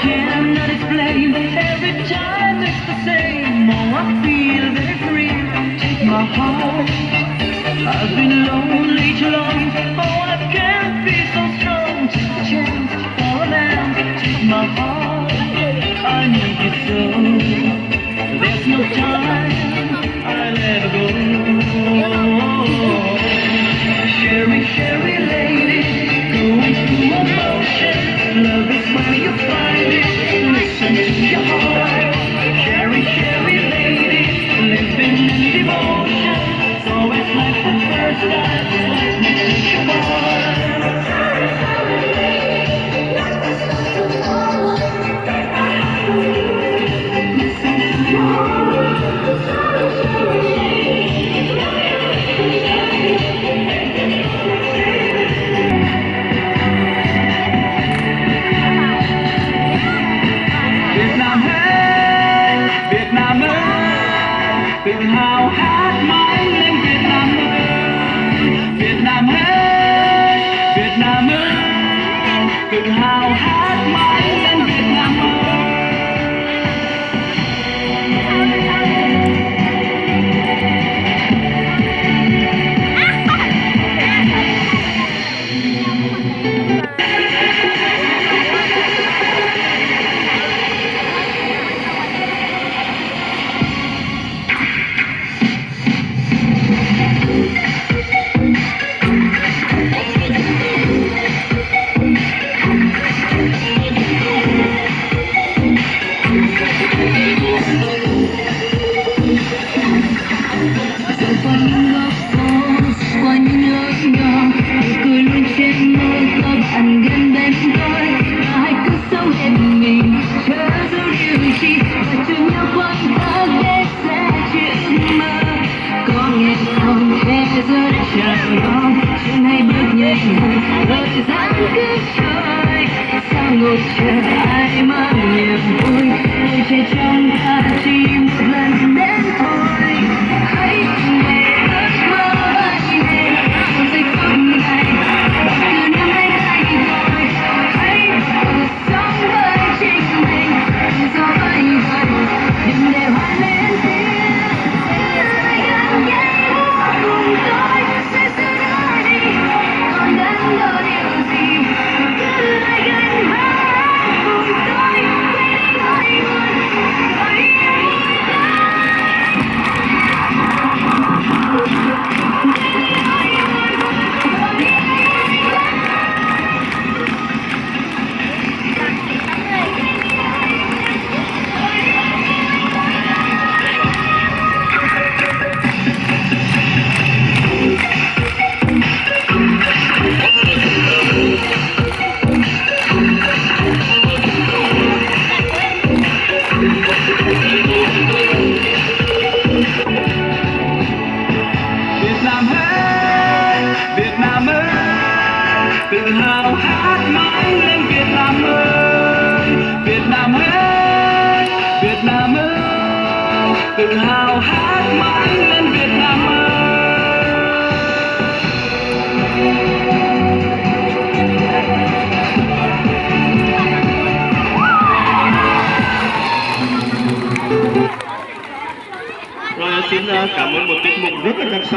cannot explain. Every time it's the same. Oh, I feel very free. Take my heart. I've been lonely too long. Oh, I can't be so strong. Take a chance for a man. Take my heart. I need you so. There's no time. I'll never go. Sherry, Sherry lady, going through emotion. Love is where you find it. Listen to your heart. Sherry, Sherry lady, living in devotion. So it's like the first time. Let me take your heart. Tự hào hát mãi lên Việt Nam ơi, Việt Nam ơi, Việt Nam ơi, tự hào hát mãi lên Việt Nam ơi. Trên hay bước nhanh thời gian cứ trôi sao ngồi chờ ai mang niềm vui đời trẻ trong ta chỉ một lần đến thôi hãy về ước mơ bay về một giây phút này bất cứ năm nay thay đổi hãy sống với chính mình gió bay vần đừng để hoa lên tiếng sẽ lại gần nhau cùng tôi sẽ giữ đôi đi còn đến đâu điều gì cứ lại gần nhau cùng tôi quên đi nỗi buồn bởi tự hào hát mãi lên Việt Nam ơi, Việt Nam ơi, Việt Nam ơi, tự hào hát mãi lên Việt Nam ơi. Rồi xin cảm ơn một tiết mục rất là đặc sắc.